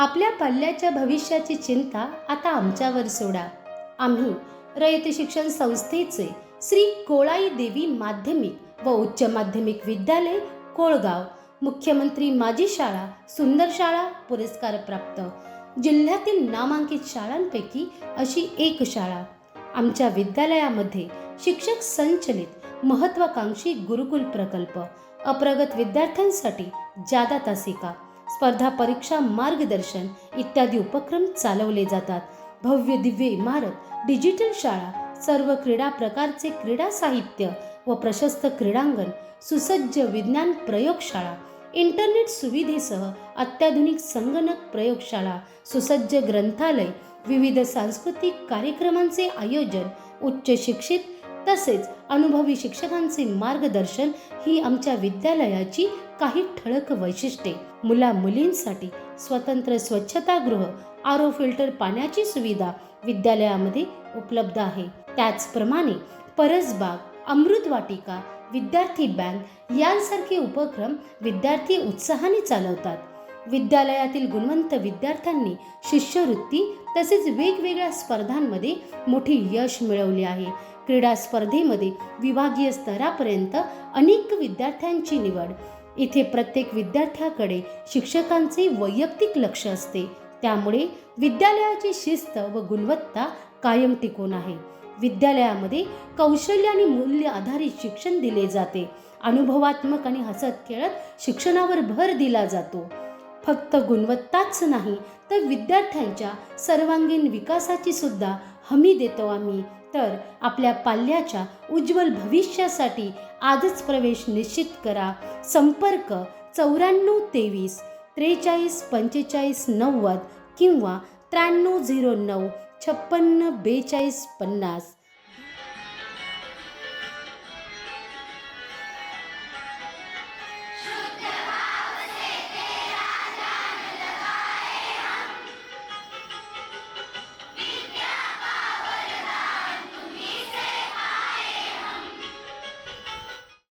आपल्या पल्ल्याच्या भविष्याची चिंता आता आमच्यावर सोडा. आम्ही रयत शिक्षण संस्थेचे श्री कोळाई देवी माध्यमिक व उच्च माध्यमिक विद्यालय कोळगाव, मुख्यमंत्री माझी शाळा सुंदर शाळा पुरस्कार प्राप्त जिल्ह्यातील नामांकित शाळांपैकी अशी एक शाळा. आमच्या विद्यालयामध्ये शिक्षक संचलित महत्वाकांक्षी गुरुकुल प्रकल्प, अप्रगत विद्यार्थ्यांसाठी जादा तासिका, स्पर्धा परीक्षा मार्गदर्शन इत्यादी उपक्रम चालवले जातात. भव्य दिव्य इमारत, डिजिटल शाळा, सर्व क्रीडा प्रकारचे क्रीडा साहित्य व प्रशस्त क्रीडांगण, सुसज्ज विज्ञान प्रयोगशाळा, इंटरनेट सुविधेसह अत्याधुनिक संगणक प्रयोगशाळा, सुसज्ज ग्रंथालय, विविध सांस्कृतिक कार्यक्रमांचे आयोजन, उच्च शिक्षित तसेच अनुभवी शिक्षकांचे मार्गदर्शन ही आमच्या विद्यालयाची काही ठळक वैशिष्ट्ये. मुला मुलींसाठी स्वतंत्र स्वच्छतागृह, आरो फिल्टर पाण्याची सुविधा विद्यालयामध्ये उपलब्ध आहे. त्याचप्रमाणे परसबाग, अमृत वाटिका, विद्यार्थी बँक यांसारखे उपक्रम विद्यार्थी उत्साहाने चालवतात. विद्यालयातील गुणवंत विद्यार्थ्यांनी शिष्यवृत्ती तसेच वेगवेगळ्या स्पर्धांमध्ये मोठी यश मिळवले आहे. क्रीडा स्पर्धेमध्ये विभागीय स्तरापर्यंत अनेक विद्यार्थ्यांची निवड. इथे प्रत्येक विद्यार्थ्याकडे शिक्षकांचे वैयक्तिक लक्ष असते. त्यामुळे विद्यालयाची शिस्त व गुणवत्ता कायम टिकून आहे. विद्यालयामध्ये कौशल्य आणि मूल्य आधारित शिक्षण दिले जाते. अनुभवात्मक आणि हसत खेळत शिक्षणावर भर दिला जातो. फक्त गुणवत्ताच नाही तर विद्यार्थ्यांच्या सर्वांगीण विकासाची सुद्धा हमी देतो आम्ही. तर आपल्या पाल्याच्या उज्ज्वल भविष्यासाठी आजच प्रवेश निश्चित करा. संपर्क 9423 43 45 90 किंवा 9309 56 42 50.